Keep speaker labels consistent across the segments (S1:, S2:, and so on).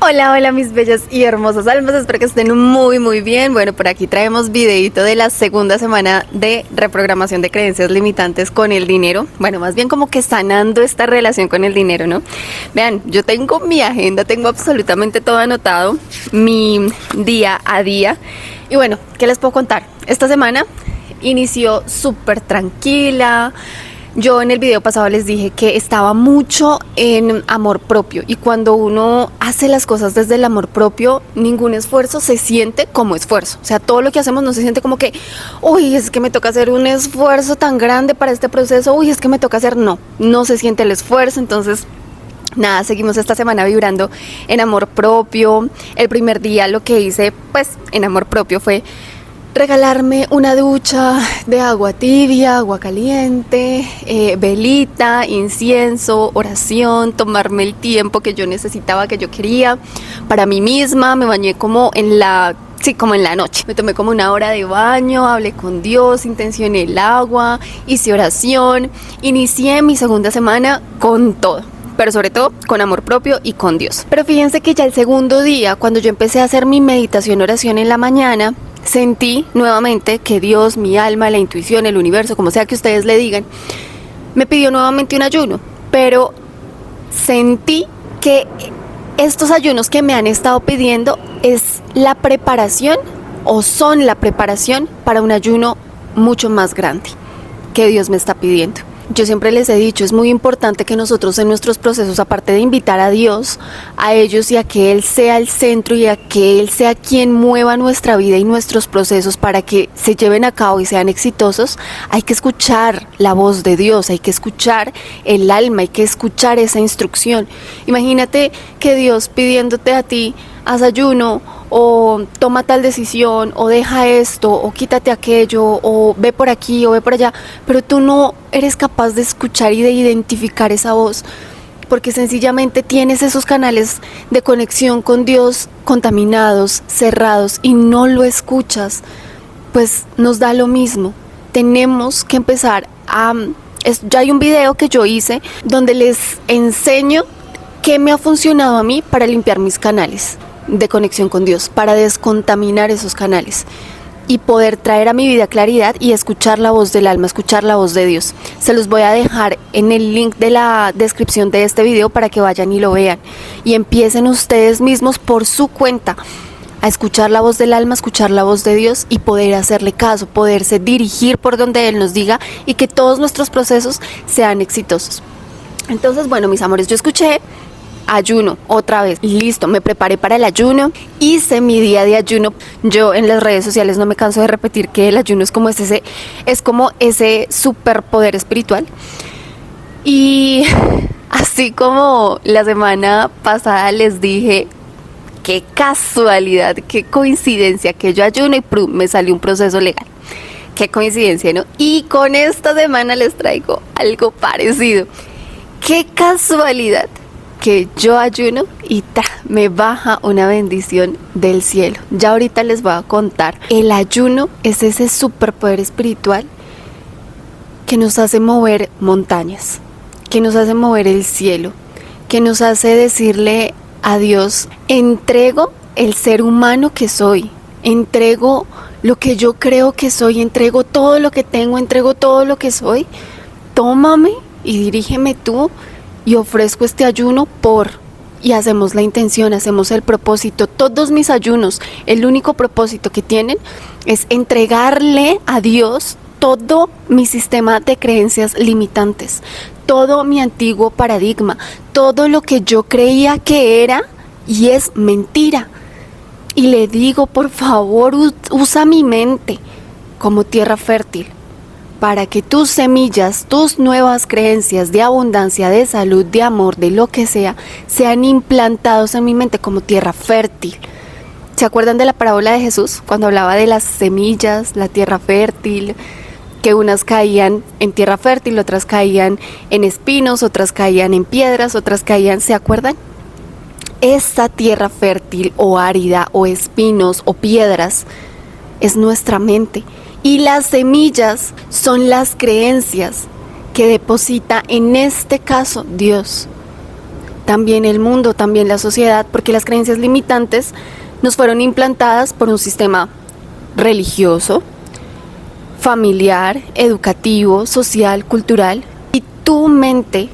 S1: Hola, hola mis bellas y hermosas almas, espero que estén muy bien. Bueno, por aquí traemos videito de la segunda semana de reprogramación de creencias limitantes con el dinero. Bueno, más bien como que sanando esta relación con el dinero, ¿no? Vean, yo tengo mi agenda, tengo absolutamente todo anotado, mi día a día. Y bueno, ¿qué les puedo contar? Esta semana inició súper tranquila. Yo en el video pasado les dije que estaba mucho en amor propio, y cuando uno hace las cosas desde el amor propio, ningún esfuerzo se siente como esfuerzo. O sea, todo lo que hacemos no se siente como que, uy, es que me toca hacer un esfuerzo tan grande para este proceso, uy, es que me toca hacer, no se siente el esfuerzo. Entonces nada, seguimos esta semana vibrando en amor propio. El primer día lo que hice pues en amor propio fue regalarme una ducha de agua tibia, agua caliente, velita, incienso, oración, tomarme el tiempo que yo necesitaba, que yo quería para mí misma. Me bañé como en la noche. Me tomé como una hora de baño, hablé con Dios, intencioné el agua, hice oración. Inicié mi segunda semana con todo, pero sobre todo con amor propio y con Dios. Pero fíjense que ya el segundo día, cuando yo empecé a hacer mi meditación, oración en la mañana, sentí nuevamente que Dios, mi alma, la intuición, el universo, como sea que ustedes le digan, me pidió nuevamente un ayuno. Pero sentí que estos ayunos que me han estado pidiendo es la preparación, o son la preparación para un ayuno mucho más grande que Dios me está pidiendo. Yo siempre les he dicho, es muy importante que nosotros en nuestros procesos, aparte de invitar a Dios, a ellos, y a que Él sea el centro y a que Él sea quien mueva nuestra vida y nuestros procesos para que se lleven a cabo y sean exitosos, hay que escuchar la voz de Dios, hay que escuchar el alma, hay que escuchar esa instrucción. Imagínate que Dios pidiéndote a ti, haz ayuno, o toma tal decisión, o deja esto, o quítate aquello, o ve por aquí, o ve por allá, pero tú no eres capaz de escuchar y de identificar esa voz, porque sencillamente tienes esos canales de conexión con Dios contaminados, cerrados, y no lo escuchas. Pues nos da lo mismo. Tenemos que empezar ya hay un video que yo hice donde les enseño qué me ha funcionado a mí para limpiar mis canales de conexión con Dios, para descontaminar esos canales y poder traer a mi vida claridad y escuchar la voz del alma, escuchar la voz de Dios. Se los voy a dejar en el link de la descripción de este video para que vayan y lo vean y empiecen ustedes mismos por su cuenta a escuchar la voz del alma, escuchar la voz de Dios y poder hacerle caso, poderse dirigir por donde Él nos diga, y que todos nuestros procesos sean exitosos. Entonces, bueno, mis amores, yo escuché ayuno otra vez, listo, me preparé para el ayuno, hice mi día de ayuno. Yo en las redes sociales no me canso de repetir que el ayuno es como ese superpoder espiritual. Y así como la semana pasada les dije, qué casualidad, qué coincidencia que yo ayuno y me salió un proceso legal. Qué coincidencia, ¿no? Y con esta semana les traigo algo parecido. Qué casualidad que yo ayuno y me baja una bendición del cielo. Ya ahorita les voy a contar. El ayuno es ese superpoder espiritual que nos hace mover montañas, que nos hace mover el cielo, que nos hace decirle a Dios, entrego el ser humano que soy, entrego lo que yo creo que soy, entrego todo lo que tengo, entrego todo lo que soy, tómame y dirígeme tú. Y ofrezco este ayuno y hacemos la intención, hacemos el propósito. Todos mis ayunos, el único propósito que tienen es entregarle a Dios todo mi sistema de creencias limitantes, todo mi antiguo paradigma, todo lo que yo creía que era y es mentira. Y le digo, por favor, usa mi mente como tierra fértil, para que tus semillas, tus nuevas creencias de abundancia, de salud, de amor, de lo que sea, sean implantados en mi mente como tierra fértil. ¿Se acuerdan de la parábola de Jesús? Cuando hablaba de las semillas, la tierra fértil, que unas caían en tierra fértil, otras caían en espinos, otras caían en piedras, otras caían, ¿se acuerdan? Esa tierra fértil o árida o espinos o piedras es nuestra mente. Y las semillas son las creencias que deposita, en este caso, Dios. también el mundo, también la sociedad, porque las creencias limitantes nos fueron implantadas por un sistema religioso, familiar, educativo, social, cultural, y tu mente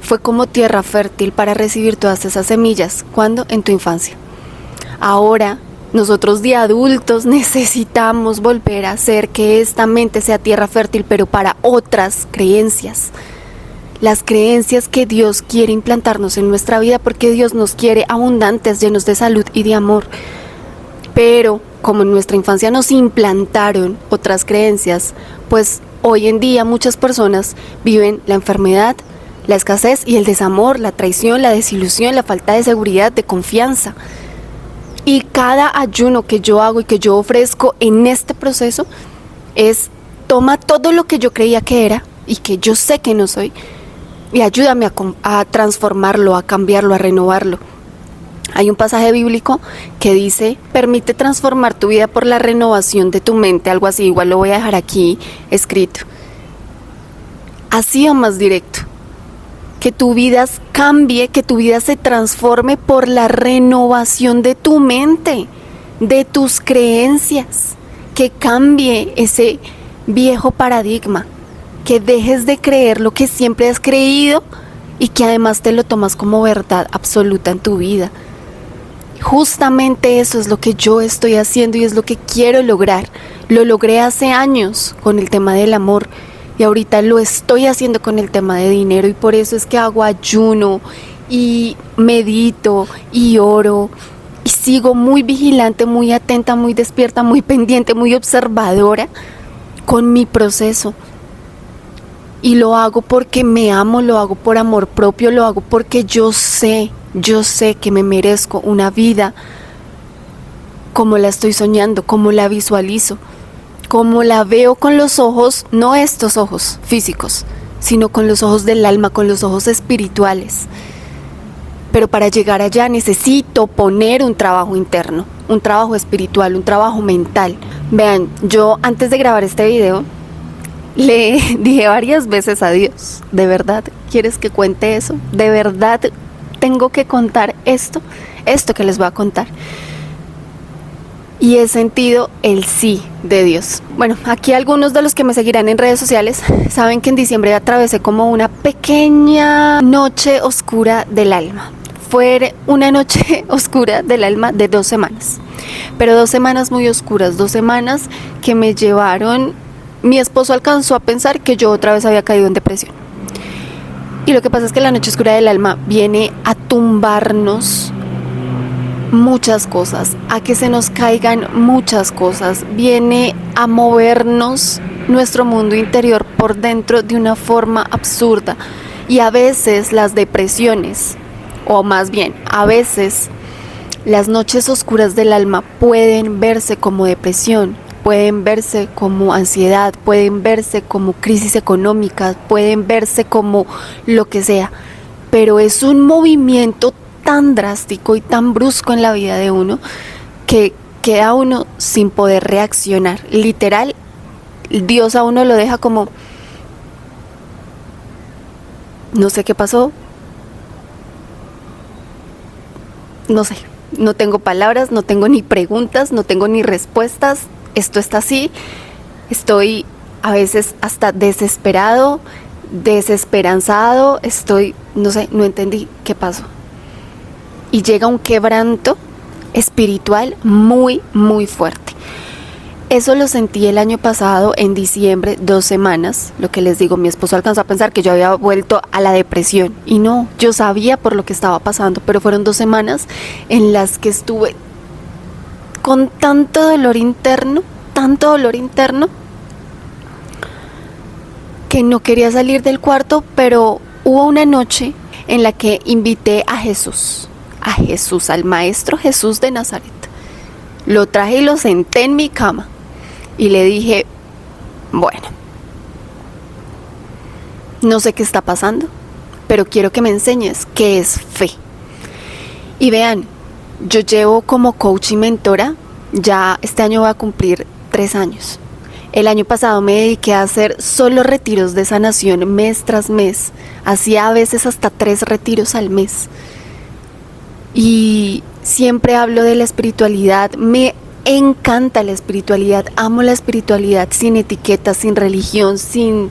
S1: fue como tierra fértil para recibir todas esas semillas. ¿Cuándo? En tu infancia. Ahora, nosotros de adultos necesitamos volver a hacer que esta mente sea tierra fértil, pero para otras creencias. Las creencias que Dios quiere implantarnos en nuestra vida, porque Dios nos quiere abundantes, llenos de salud y de amor. Pero como en nuestra infancia nos implantaron otras creencias, pues hoy en día muchas personas viven la enfermedad, la escasez y el desamor, la traición, la desilusión, la falta de seguridad, de confianza. Y cada ayuno que yo hago y que yo ofrezco en este proceso es: toma todo lo que yo creía que era y que yo sé que no soy, y ayúdame a transformarlo, a cambiarlo, a renovarlo. Hay un pasaje bíblico que dice: permite transformar tu vida por la renovación de tu mente, algo así, igual lo voy a dejar aquí escrito. Así o más directo, que tu vida cambie, que tu vida se transforme por la renovación de tu mente, de tus creencias, que cambie ese viejo paradigma, que dejes de creer lo que siempre has creído y que además te lo tomas como verdad absoluta en tu vida. Justamente eso es lo que yo estoy haciendo y es lo que quiero lograr. Lo logré hace años con el tema del amor y ahorita lo estoy haciendo con el tema de dinero, y por eso es que hago ayuno y medito y oro y sigo muy vigilante, muy atenta, muy despierta, muy pendiente, muy observadora con mi proceso. Y lo hago porque me amo, lo hago por amor propio, lo hago porque yo sé que me merezco una vida como la estoy soñando, como la visualizo, como la veo con los ojos, no estos ojos físicos, sino con los ojos del alma, con los ojos espirituales. Pero para llegar allá necesito poner un trabajo interno, un trabajo espiritual, un trabajo mental. Vean, yo antes de grabar este video le dije varias veces a Dios: ¿de verdad quieres que cuente eso? ¿De verdad tengo que contar esto que les voy a contar? Y he sentido el sí de Dios. Bueno, aquí algunos de los que me seguirán en redes sociales saben que en diciembre atravesé como una pequeña noche oscura del alma. Fue una noche oscura del alma de 2 semanas, pero 2 semanas muy oscuras, 2 semanas que me llevaron. Mi esposo alcanzó a pensar que yo otra vez había caído en depresión. Y lo que pasa es que la noche oscura del alma viene a tumbarnos muchas cosas, a que se nos caigan muchas cosas, viene a movernos nuestro mundo interior por dentro de una forma absurda. Y a veces las depresiones, o más bien, a veces las noches oscuras del alma pueden verse como depresión, pueden verse como ansiedad, pueden verse como crisis económicas, pueden verse como lo que sea, pero es un movimiento tan drástico y tan brusco en la vida de uno que queda uno sin poder reaccionar. Literal, Dios a uno lo deja como: no sé qué pasó, no sé, no tengo palabras, no tengo ni preguntas, no tengo ni respuestas. Esto está así, estoy a veces hasta desesperado, desesperanzado, no sé, no entendí qué pasó. Y llega un quebranto espiritual muy, muy fuerte. Eso lo sentí el año pasado, en diciembre, 2 semanas. Lo que les digo, mi esposo alcanzó a pensar que yo había vuelto a la depresión. Y no, yo sabía por lo que estaba pasando, pero fueron 2 semanas en las que estuve con tanto dolor interno, que no quería salir del cuarto. Pero hubo una noche en la que invité a Jesús, al Maestro Jesús de Nazaret. Lo traje y lo senté en mi cama y le dije: bueno, no sé qué está pasando, pero quiero que me enseñes qué es fe. Y vean, yo llevo como coach y mentora, ya este año voy a cumplir 3 años. El año pasado me dediqué a hacer solo retiros de sanación mes tras mes. Hacía a veces hasta 3 retiros al mes. y siempre hablo de la espiritualidad. Me encanta la espiritualidad, amo la espiritualidad sin etiquetas, sin religión, sin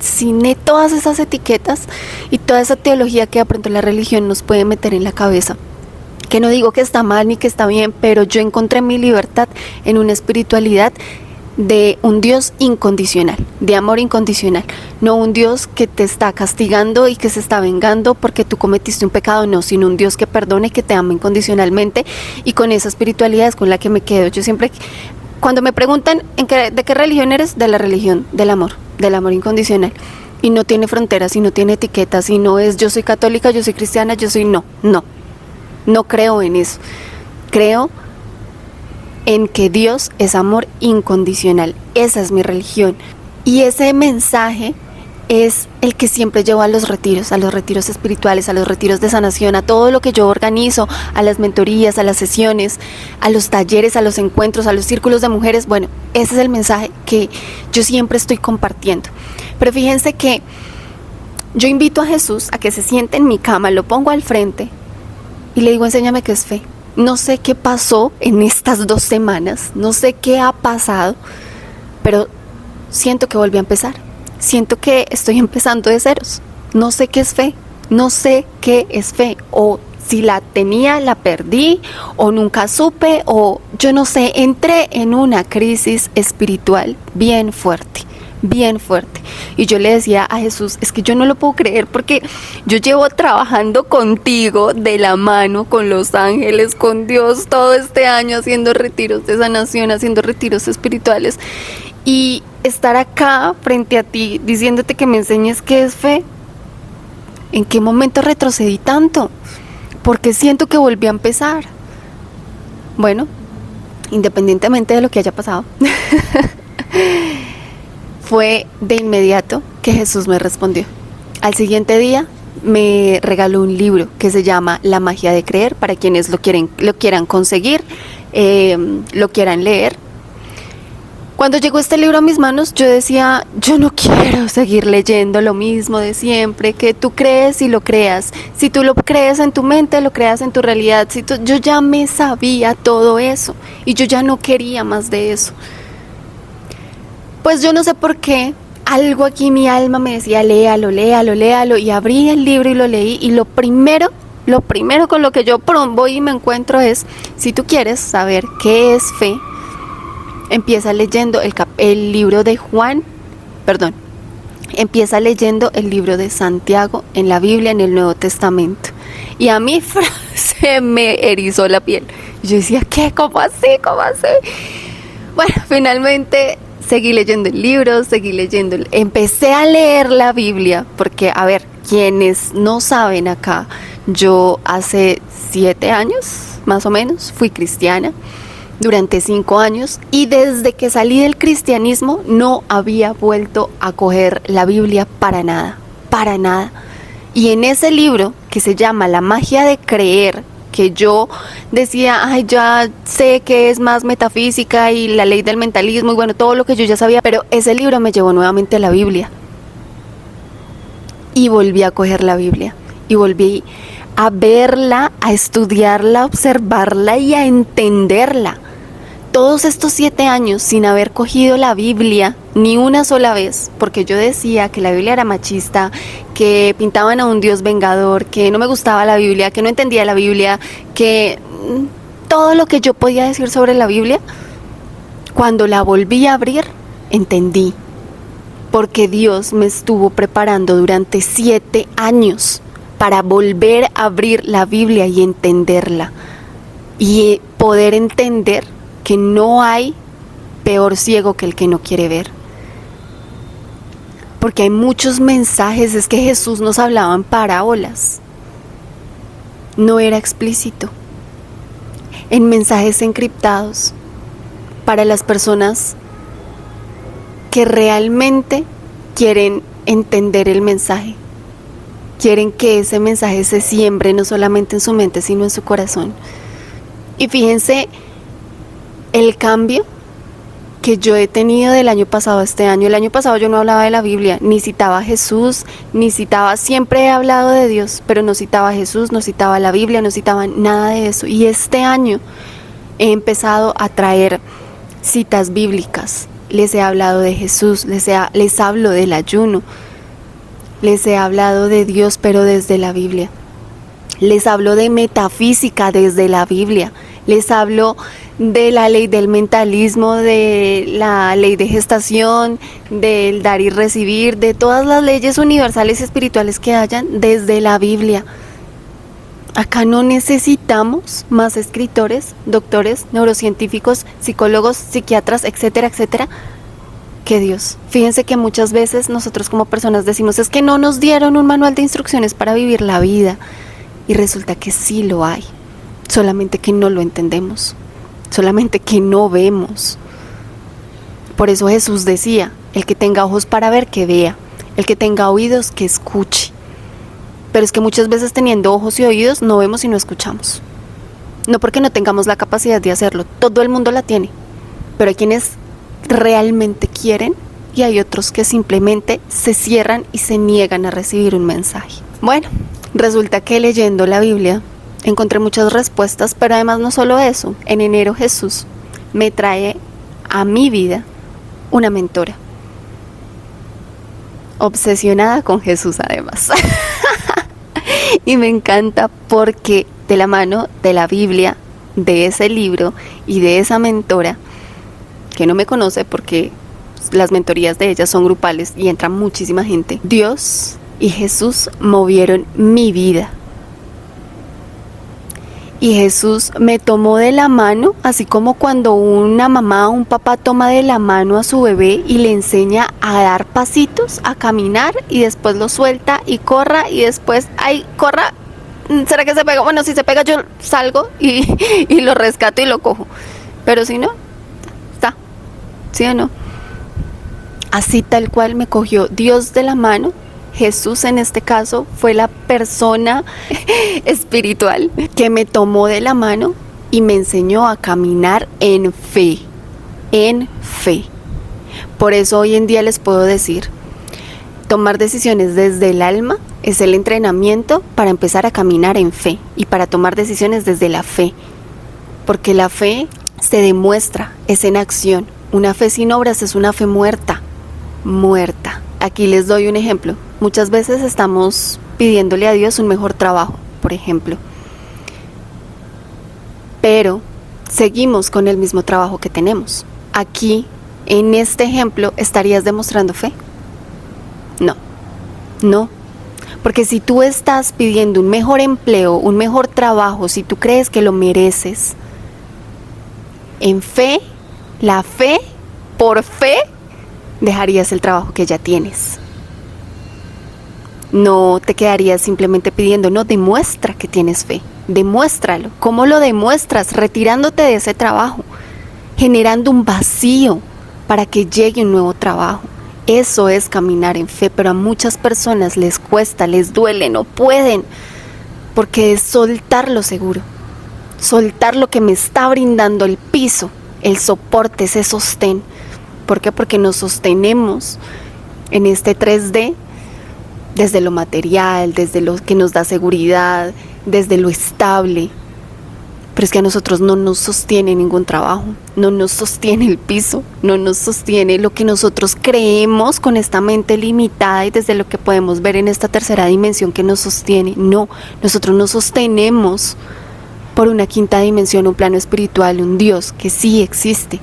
S1: todas esas etiquetas y toda esa teología que de pronto la religión nos puede meter en la cabeza. Que no digo que está mal ni que está bien, pero yo encontré mi libertad en una espiritualidad de un Dios incondicional, de amor incondicional, no un Dios que te está castigando y que se está vengando porque tú cometiste un pecado, no, sino un Dios que perdona y que te ama incondicionalmente, y con esa espiritualidad es con la que me quedo. Yo siempre, cuando me preguntan de qué religión eres, de la religión del amor incondicional, y no tiene fronteras y no tiene etiquetas y no es yo soy católica, yo soy cristiana, yo soy no creo en eso. Creo en que Dios es amor incondicional. Esa es mi religión. Y ese mensaje es el que siempre llevo a los retiros espirituales, a los retiros de sanación, a todo lo que yo organizo, a las mentorías, a las sesiones, a los talleres, a los encuentros, a los círculos de mujeres. Bueno, ese es el mensaje que yo siempre estoy compartiendo. Pero fíjense que yo invito a Jesús a que se siente en mi cama, lo pongo al frente y le digo, enséñame qué es fe. No sé qué pasó en estas 2 semanas, no sé qué ha pasado, pero siento que volví a empezar. Siento que estoy empezando de ceros. No sé qué es fe, no sé qué es fe. O si la tenía, la perdí, o nunca supe, o yo no sé. Entré en una crisis espiritual bien fuerte. Y yo le decía a Jesús, es que yo no lo puedo creer porque yo llevo trabajando contigo de la mano, con los ángeles, con Dios, todo este año haciendo retiros de sanación, haciendo retiros espirituales, y estar acá frente a ti diciéndote que me enseñes qué es fe. ¿En qué momento retrocedí tanto? Porque siento que volví a empezar. Bueno, independientemente de lo que haya pasado, fue de inmediato que Jesús me respondió. Al siguiente día me regaló un libro que se llama La magia de creer, para quienes lo quieran conseguir, lo quieran leer. Cuando llegó este libro a mis manos, yo decía, yo no quiero seguir leyendo lo mismo de siempre, que tú crees y lo creas. Si tú lo crees en tu mente, lo creas en tu realidad. Yo ya me sabía todo eso y yo ya no quería más de eso. Pues yo no sé por qué, algo aquí en mi alma me decía, léalo, y abrí el libro y lo leí, y lo primero con lo que yo voy y me encuentro es, si tú quieres saber qué es fe, empieza leyendo el libro de empieza leyendo el libro de Santiago en la Biblia, en el Nuevo Testamento. Y a mí se me erizó la piel. Yo decía, ¿qué? ¿Cómo así? Bueno, finalmente seguí leyendo el libro, empecé a leer la Biblia, porque, a ver, quienes no saben acá, yo hace 7 años, más o menos, fui cristiana durante 5 años, y desde que salí del cristianismo no había vuelto a coger la Biblia para nada. Y en ese libro, que se llama La magia de creer, que yo decía, ay, ya sé que es más metafísica y la ley del mentalismo y bueno, todo lo que yo ya sabía, pero ese libro me llevó nuevamente a la Biblia. Y volví a coger la Biblia y volví a verla, a estudiarla, a observarla y a entenderla. Todos estos 7 años sin haber cogido la Biblia ni una sola vez, porque yo decía que la Biblia era machista, que pintaban a un Dios vengador, que no me gustaba la Biblia, que no entendía la Biblia, que todo lo que yo podía decir sobre la Biblia, cuando la volví a abrir, entendí. Porque Dios me estuvo preparando durante 7 años para volver a abrir la Biblia y entenderla. Y poder entender que no hay peor ciego que el que no quiere ver. Porque hay muchos mensajes, es que Jesús nos hablaba en parábolas. No era explícito. En mensajes encriptados para las personas que realmente quieren entender el mensaje. Quieren que ese mensaje se siembre no solamente en su mente, sino en su corazón. Y fíjense el cambio que yo he tenido del año pasado a este año. El año pasado yo no hablaba de la Biblia, ni citaba a Jesús, siempre he hablado de Dios, pero no citaba a Jesús, no citaba la Biblia, no citaba nada de eso. Y este año he empezado a traer citas bíblicas. Les he hablado de Jesús, les hablo del ayuno, les he hablado de Dios, pero desde la Biblia. Les hablo de metafísica desde la Biblia. Les hablo de la ley del mentalismo, de la ley de gestación, del dar y recibir, de todas las leyes universales y espirituales que hayan desde la Biblia. Acá no necesitamos más escritores, doctores, neurocientíficos, psicólogos, psiquiatras, etcétera, etcétera, que Dios. Fíjense que muchas veces nosotros como personas decimos, es que no nos dieron un manual de instrucciones para vivir la vida. Y resulta que sí lo hay, solamente que no lo entendemos, solamente que no vemos. Por eso Jesús decía, el que tenga ojos para ver, que vea, el que tenga oídos, que escuche. Pero es que muchas veces teniendo ojos y oídos no vemos y no escuchamos. No porque no tengamos la capacidad de hacerlo, todo el mundo la tiene, pero hay quienes realmente quieren y hay otros que simplemente se cierran y se niegan a recibir un mensaje. Bueno, resulta que leyendo la Biblia encontré muchas respuestas, pero además no solo eso. En enero Jesús me trae a mi vida una mentora. Obsesionada con Jesús además. Y me encanta porque de la mano de la Biblia, de ese libro y de esa mentora, que no me conoce porque las mentorías de ella son grupales y entra muchísima gente, Dios y Jesús movieron mi vida. Y Jesús me tomó de la mano, así como cuando una mamá o un papá toma de la mano a su bebé y le enseña a dar pasitos, a caminar y después lo suelta y corra y después, ¡ay, corra! ¿Será que se pega? Bueno, si se pega yo salgo y lo rescato y lo cojo. Pero si no, está. ¿Sí o no? Así tal cual me cogió Dios de la mano. Jesús en este caso fue la persona espiritual que me tomó de la mano y me enseñó a caminar en fe, en fe. Por eso hoy en día les puedo decir, tomar decisiones desde el alma es el entrenamiento para empezar a caminar en fe y para tomar decisiones desde la fe, porque la fe se demuestra, es en acción. Una fe sin obras es una fe muerta, muerta. Aquí les doy un ejemplo. Muchas veces estamos pidiéndole a Dios un mejor trabajo, por ejemplo. Pero seguimos con el mismo trabajo que tenemos. Aquí, en este ejemplo, ¿estarías demostrando fe? No, no. Porque si tú estás pidiendo un mejor empleo, un mejor trabajo, si tú crees que lo mereces, en fe, la fe, por fe, dejarías el trabajo que ya tienes. No te quedarías simplemente pidiendo, no, demuestra que tienes fe, demuéstralo. ¿Cómo lo demuestras? Retirándote de ese trabajo, generando un vacío para que llegue un nuevo trabajo. Eso es caminar en fe, pero a muchas personas les cuesta, les duele, no pueden, porque es soltar lo seguro, soltar lo que me está brindando el piso, el soporte, ese sostén. ¿Por qué? Porque nos sostenemos en este 3D desde lo material, desde lo que nos da seguridad, desde lo estable. Pero es que a nosotros no nos sostiene ningún trabajo, no nos sostiene el piso, no nos sostiene lo que nosotros creemos con esta mente limitada y desde lo que podemos ver en esta tercera dimensión que nos sostiene. No, nosotros nos sostenemos por una quinta dimensión, un plano espiritual, un Dios que sí existe.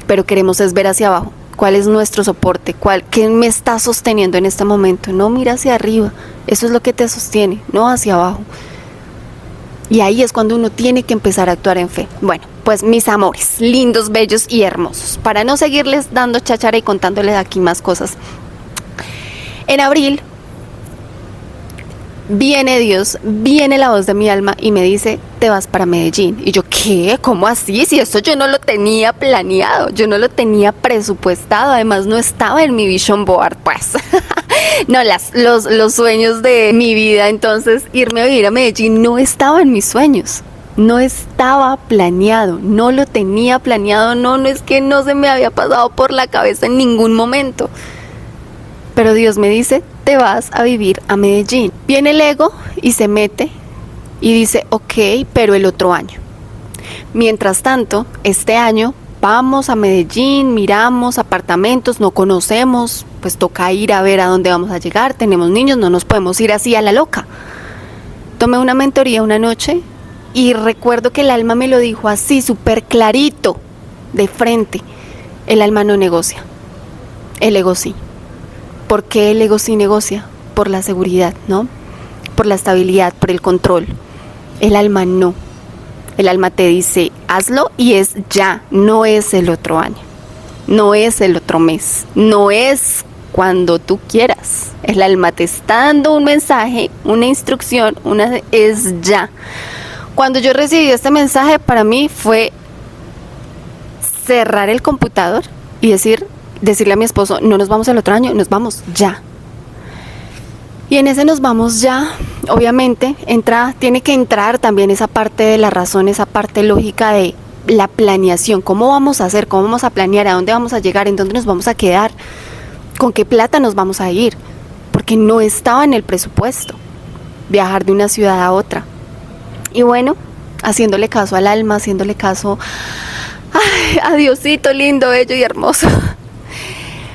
S1: Pero queremos es ver hacia abajo. ¿Cuál es nuestro soporte? ¿Qué me está sosteniendo en este momento? No, mira hacia arriba. Eso es lo que te sostiene, no hacia abajo. Y ahí es cuando uno tiene que empezar a actuar en fe. Bueno, pues mis amores, lindos, bellos y hermosos. Para no seguirles dando cháchara y contándoles aquí más cosas. En abril viene Dios, viene la voz de mi alma y me dice, te vas para Medellín. Y yo, ¿qué? ¿Cómo así? Si esto yo no lo tenía planeado, yo no lo tenía presupuestado, además no estaba en mi vision board, pues. No, los sueños de mi vida, entonces irme a vivir a Medellín no estaba en mis sueños. No estaba planeado, no lo tenía planeado, no es que no se me había pasado por la cabeza en ningún momento. Pero Dios me dice, te vas a vivir a Medellín. Viene el ego y se mete y dice, ok, pero el otro año. Mientras tanto, este año vamos a Medellín, miramos apartamentos, no conocemos, pues toca ir a ver a dónde vamos a llegar, tenemos niños, no nos podemos ir así a la loca. Tomé una mentoría una noche y recuerdo que el alma me lo dijo así, súper clarito, de frente. El alma no negocia, el ego sí. ¿Por qué el ego sí negocia? Por la seguridad, ¿no? Por la estabilidad, por el control. El alma no. El alma te dice, hazlo y es ya, no es el otro año, no es el otro mes, no es cuando tú quieras. El alma te está dando un mensaje, una instrucción, es ya. Cuando yo recibí este mensaje, para mí fue cerrar el computador y decirle a mi esposo, no nos vamos el otro año, nos vamos ya. Y en ese nos vamos ya, obviamente, tiene que entrar también esa parte de la razón, esa parte lógica de la planeación. ¿Cómo vamos a hacer? ¿Cómo vamos a planear? ¿A dónde vamos a llegar? ¿En dónde nos vamos a quedar? ¿Con qué plata nos vamos a ir? Porque no estaba en el presupuesto viajar de una ciudad a otra. Y bueno, haciéndole caso al alma, haciéndole caso a Diosito lindo, bello y hermoso.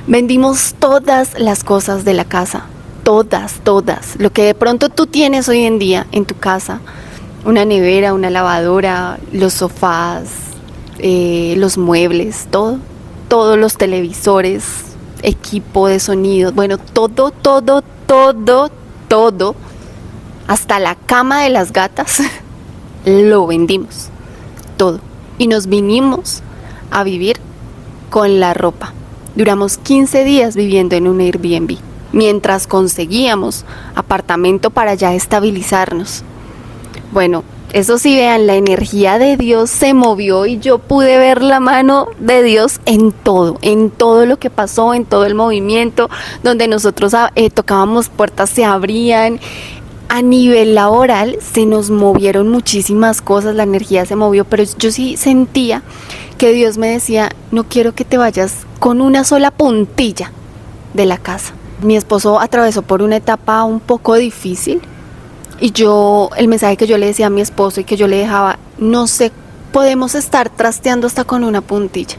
S1: Vendimos todas las cosas de la casa. Todas, lo que de pronto tú tienes hoy en día en tu casa, una nevera, una lavadora, los sofás, los muebles, todos los televisores, equipo de sonido, bueno, todo, hasta la cama de las gatas, lo vendimos, todo, y nos vinimos a vivir con la ropa. Duramos 15 días viviendo en un Airbnb, mientras conseguíamos apartamento para ya estabilizarnos. Bueno, eso sí, vean, la energía de Dios se movió y yo pude ver la mano de Dios en todo lo que pasó, en todo el movimiento, donde nosotros tocábamos puertas, se abrían. A nivel laboral se nos movieron muchísimas cosas, la energía se movió, pero yo sí sentía que Dios me decía, no quiero que te vayas con una sola puntilla de la casa. Mi esposo atravesó por una etapa un poco difícil y el mensaje que yo le decía a mi esposo y que yo le dejaba, no sé, podemos estar trasteando hasta con una puntilla,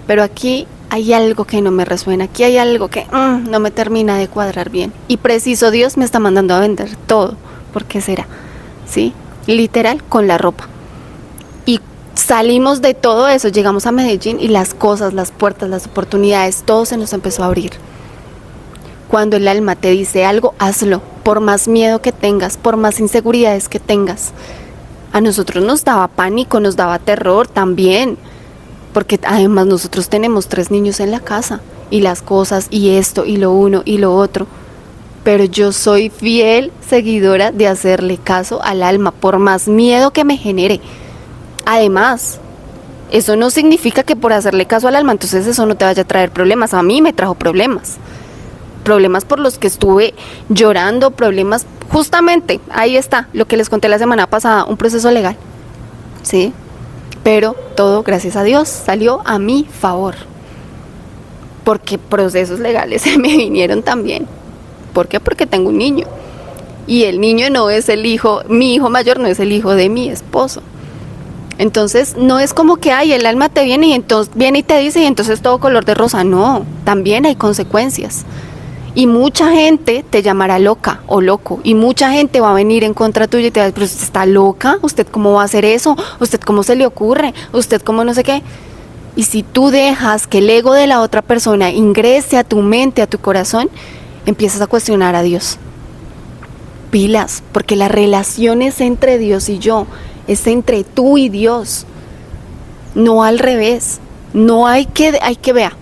S1: pero aquí hay algo que no me resuena, aquí hay algo que no me termina de cuadrar bien. Y preciso Dios me está mandando a vender todo, ¿por qué será? ¿Sí? Literal, con la ropa. Y salimos de todo eso, llegamos a Medellín y las cosas, las puertas, las oportunidades, todo se nos empezó a abrir. Cuando el alma te dice algo, hazlo, por más miedo que tengas, por más inseguridades que tengas. A nosotros nos daba pánico, nos daba terror también, porque además nosotros tenemos 3 niños en la casa, y las cosas, y esto, y lo uno, y lo otro. Pero yo soy fiel seguidora de hacerle caso al alma, por más miedo que me genere. Además, eso no significa que por hacerle caso al alma, entonces eso no te vaya a traer problemas. A mí me trajo problemas por los que estuve llorando, problemas, justamente, ahí está, lo que les conté la semana pasada, un proceso legal, ¿sí? Pero todo, gracias a Dios, salió a mi favor, porque procesos legales se me vinieron también. ¿Por qué? Porque tengo un niño, y el niño no es el hijo, mi hijo mayor no es el hijo de mi esposo. Entonces no es como que el alma te viene y entonces viene y te dice y entonces todo color de rosa. No, también hay consecuencias. Y mucha gente te llamará loca o loco, y mucha gente va a venir en contra tuya y te va a decir, pero usted está loca, usted cómo va a hacer eso, usted cómo se le ocurre, usted cómo no sé qué. Y si tú dejas que el ego de la otra persona ingrese a tu mente, a tu corazón, empiezas a cuestionar a Dios. Pilas, porque la relación es entre Dios y yo, es entre tú y Dios, no al revés. No hay que vea.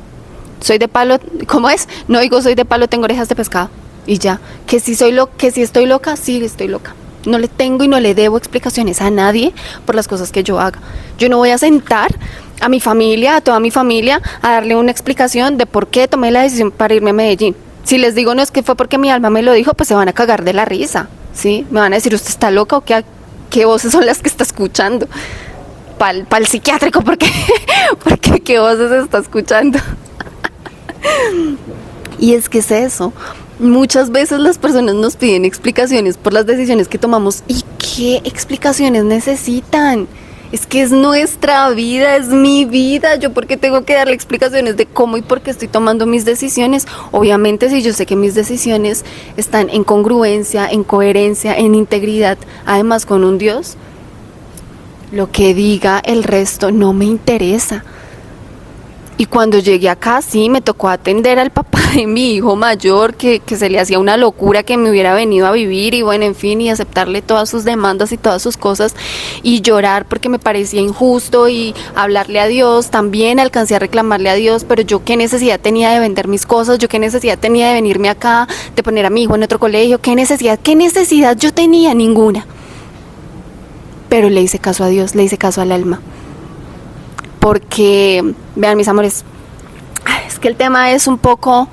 S1: Soy de palo, ¿cómo es? No digo soy de palo, tengo orejas de pescado. Y ya, que si estoy loca, sí estoy loca. No le tengo y no le debo explicaciones a nadie por las cosas que yo haga. Yo no voy a sentar a mi familia, a toda mi familia, a darle una explicación de por qué tomé la decisión para irme a Medellín. Si les digo no es que fue porque mi alma me lo dijo, pues se van a cagar de la risa, ¿sí? Me van a decir, ¿usted está loca o qué? ¿qué voces son las que está escuchando? Pa'l psiquiátrico, porque ¿qué voces está escuchando? Y es que es eso. Muchas veces las personas nos piden explicaciones por las decisiones que tomamos. ¿Y qué explicaciones necesitan? Es que es nuestra vida, es mi vida. ¿Yo por qué tengo que darle explicaciones de cómo y por qué estoy tomando mis decisiones? Obviamente, si yo sé que mis decisiones están en congruencia, en coherencia, en integridad, además con un Dios, lo que diga el resto no me interesa. Y cuando llegué acá, sí, me tocó atender al papá de mi hijo mayor, que se le hacía una locura que me hubiera venido a vivir y bueno, en fin, y aceptarle todas sus demandas y todas sus cosas y llorar porque me parecía injusto y hablarle a Dios. También alcancé a reclamarle a Dios, pero yo qué necesidad tenía de vender mis cosas, yo qué necesidad tenía de venirme acá, de poner a mi hijo en otro colegio, qué necesidad yo tenía, ninguna. Pero le hice caso a Dios, le hice caso al alma. Porque, vean mis amores, es que el tema es un poco,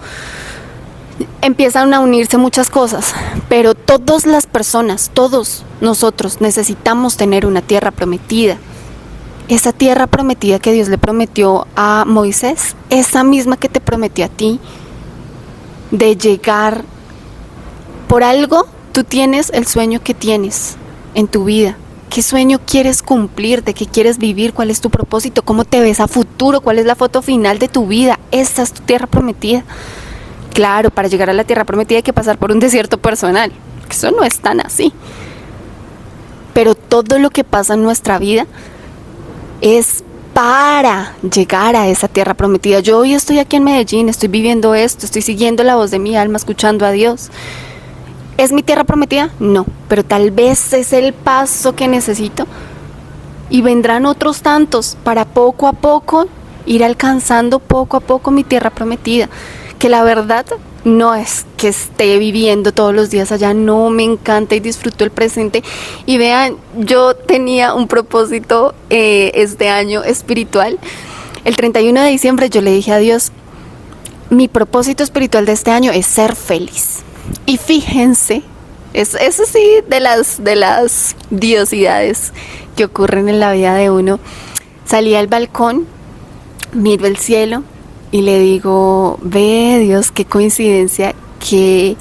S1: empiezan a unirse muchas cosas, pero todas las personas, todos nosotros necesitamos tener una tierra prometida. Esa tierra prometida que Dios le prometió a Moisés, esa misma que te prometió a ti, de llegar por algo, tú tienes el sueño que tienes en tu vida. ¿Qué sueño quieres cumplir? ¿De qué quieres vivir? ¿Cuál es tu propósito? ¿Cómo te ves a futuro? ¿Cuál es la foto final de tu vida? Esta es tu tierra prometida. Claro, para llegar a la tierra prometida hay que pasar por un desierto personal. Eso no es tan así. Pero todo lo que pasa en nuestra vida es para llegar a esa tierra prometida. Yo hoy estoy aquí en Medellín, estoy viviendo esto, estoy siguiendo la voz de mi alma, escuchando a Dios. ¿Es mi tierra prometida? No, pero tal vez es el paso que necesito y vendrán otros tantos para poco a poco ir alcanzando poco a poco mi tierra prometida, que la verdad no es que esté viviendo todos los días allá, no, me encanta y disfruto el presente. Y vean, yo tenía un propósito este año espiritual. El 31 de diciembre yo le dije a Dios, mi propósito espiritual de este año es ser feliz. Y fíjense, eso sí, de las diosidades que ocurren en la vida de uno. Salí al balcón, miro el cielo y le digo, ve Dios, qué coincidencia que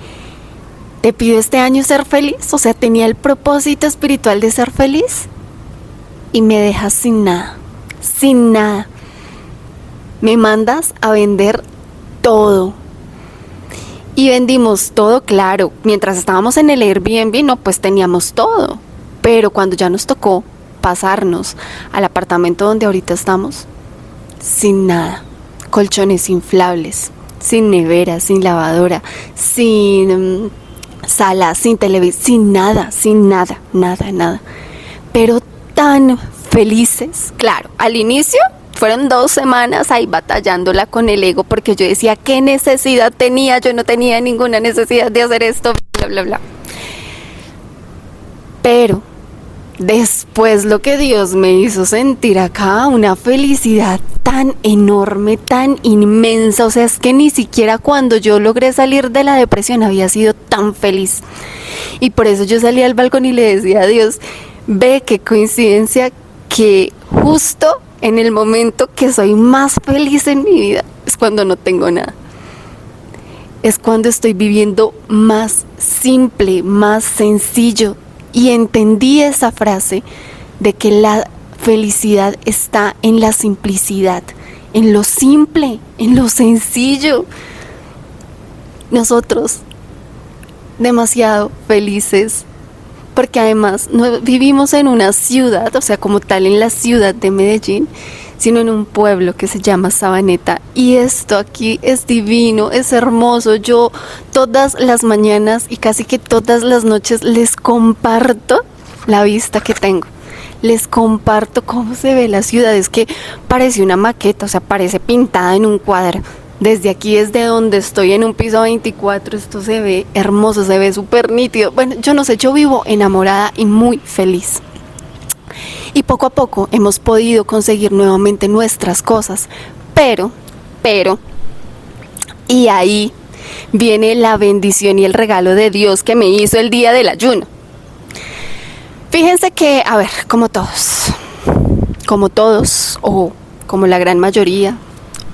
S1: te pido este año ser feliz. O sea, tenía el propósito espiritual de ser feliz y me dejas sin nada, sin nada. Me mandas a vender todo. Y vendimos todo, claro. Mientras estábamos en el Airbnb, no, pues teníamos todo. Pero cuando ya nos tocó pasarnos al apartamento donde ahorita estamos, sin nada. Colchones inflables, sin nevera, sin lavadora, sin sala, sin televisión, sin nada. Pero tan felices. Claro, al inicio fueron 2 semanas ahí batallándola con el ego porque yo decía, ¿qué necesidad tenía? Yo no tenía ninguna necesidad de hacer esto, bla, bla, bla. Pero después lo que Dios me hizo sentir acá, una felicidad tan enorme, tan inmensa. O sea, es que ni siquiera cuando yo logré salir de la depresión había sido tan feliz. Y por eso yo salí al balcón y le decía a Dios, ve qué coincidencia que justo en el momento que soy más feliz en mi vida es cuando no tengo nada. Es cuando estoy viviendo más simple, más sencillo. Y entendí esa frase de que la felicidad está en la simplicidad, en lo simple, en lo sencillo. Nosotros, demasiado felices, porque además no vivimos en una ciudad, o sea, como tal en la ciudad de Medellín, sino en un pueblo que se llama Sabaneta. Y esto aquí es divino, es hermoso. Yo todas las mañanas y casi que todas las noches les comparto la vista que tengo. Les comparto cómo se ve la ciudad. Es que parece una maqueta, o sea, parece pintada en un cuadro. Desde aquí, desde donde estoy en un piso 24, esto se ve hermoso, se ve súper nítido. Bueno, yo no sé, yo vivo enamorada y muy feliz. Y poco a poco hemos podido conseguir nuevamente nuestras cosas. Pero, y ahí viene la bendición y el regalo de Dios que me hizo el día del ayuno. Fíjense que, a ver, como todos, o como la gran mayoría,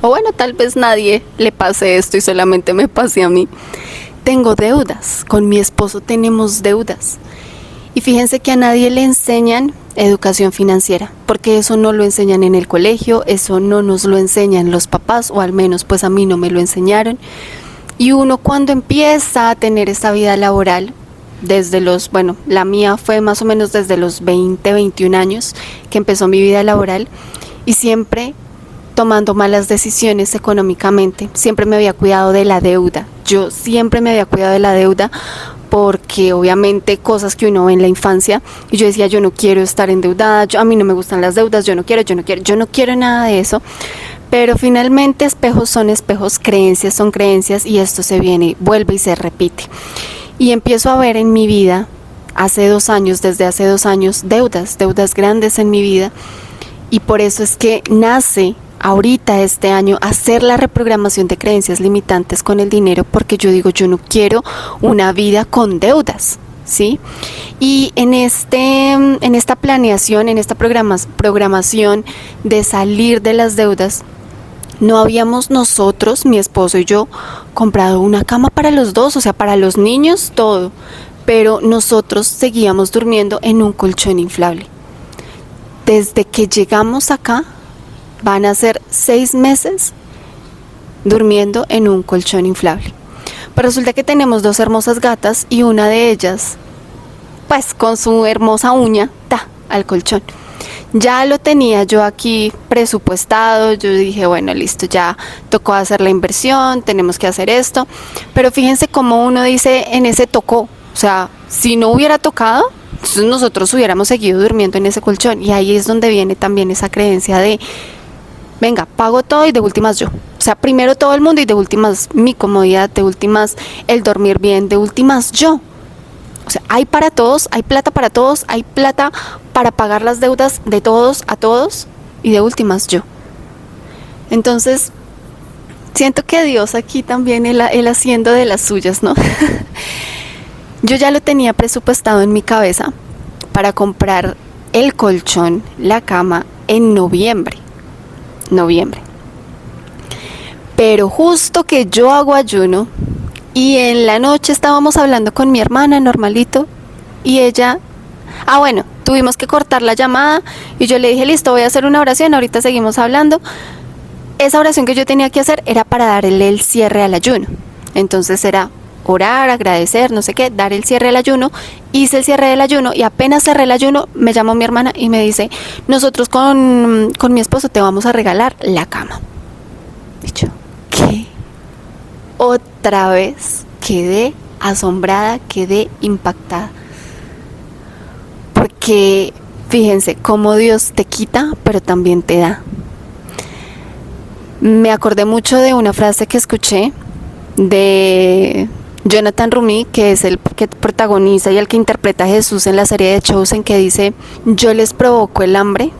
S1: o bueno, tal vez nadie le pase esto y solamente me pase a mí. Tengo deudas, con mi esposo tenemos deudas. Y fíjense que a nadie le enseñan educación financiera, porque eso no lo enseñan en el colegio, eso no nos lo enseñan los papás, o al menos pues a mí no me lo enseñaron. Y uno cuando empieza a tener esta vida laboral, la mía fue más o menos desde los 20, 21 años que empezó mi vida laboral, y siempre tomando malas decisiones económicamente, siempre me había cuidado de la deuda. Yo siempre me había cuidado de la deuda porque obviamente cosas que uno ve en la infancia, y yo decía, yo no quiero estar endeudada, a mí no me gustan las deudas, yo no quiero nada de eso. Pero finalmente espejos son espejos, creencias son creencias, y esto se viene, vuelve y se repite. Y empiezo a ver en mi vida, desde hace 2 años, deudas grandes en mi vida, y por eso es que nace ahorita este año hacer la reprogramación de creencias limitantes con el dinero, porque yo digo, yo no quiero una vida con deudas, ¿sí? Y en esta planeación, en esta programación de salir de las deudas, no habíamos nosotros, mi esposo y yo, comprado una cama para los dos, o sea, para los niños, todo, pero nosotros seguíamos durmiendo en un colchón inflable. Desde que llegamos acá, van a ser 6 meses durmiendo en un colchón inflable. Pero resulta que tenemos 2 hermosas gatas, y una de ellas, pues con su hermosa uña, al colchón. Ya lo tenía yo aquí presupuestado, yo dije, bueno, listo, ya tocó hacer la inversión, tenemos que hacer esto. Pero fíjense cómo uno dice en ese tocó, o sea, si no hubiera tocado, entonces nosotros hubiéramos seguido durmiendo en ese colchón. Y ahí es donde viene también esa creencia de, venga, pago todo y de últimas yo. O sea, primero todo el mundo y de últimas mi comodidad, de últimas el dormir bien, de últimas yo. O sea, hay para todos, hay plata para todos, hay plata para pagar las deudas de todos a todos, y de últimas yo. Entonces, siento que Dios aquí también, él haciendo de las suyas, ¿no? Yo ya lo tenía presupuestado en mi cabeza para comprar el colchón, la cama en noviembre. Pero justo que yo hago ayuno, y en la noche estábamos hablando con mi hermana normalito, y ella, tuvimos que cortar la llamada, y yo le dije, listo, voy a hacer una oración, ahorita seguimos hablando. Esa oración que yo tenía que hacer era para darle el cierre al ayuno. Entonces era orar, agradecer, no sé qué, dar el cierre al ayuno. Hice el cierre del ayuno, y apenas cerré el ayuno, me llamó mi hermana y me dice, nosotros con mi esposo te vamos a regalar la cama. Y yo, ¿qué? Otra vez quedé asombrada, quedé impactada. Porque fíjense cómo Dios te quita, pero también te da. Me acordé mucho de una frase que escuché de Jonathan Rumi, que es el que protagoniza y el que interpreta a Jesús en la serie de Chosen, que dice, yo les provoco el hambre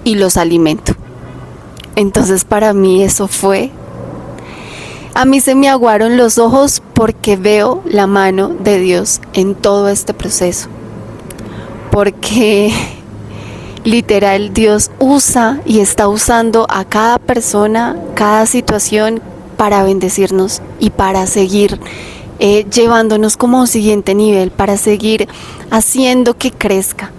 S1: y los alimento. Entonces para mí eso fue, a mí se me aguaron los ojos porque veo la mano de Dios en todo este proceso. Porque literal Dios usa y está usando a cada persona, cada situación para bendecirnos y para seguir llevándonos como a un siguiente nivel, para seguir haciendo que crezca.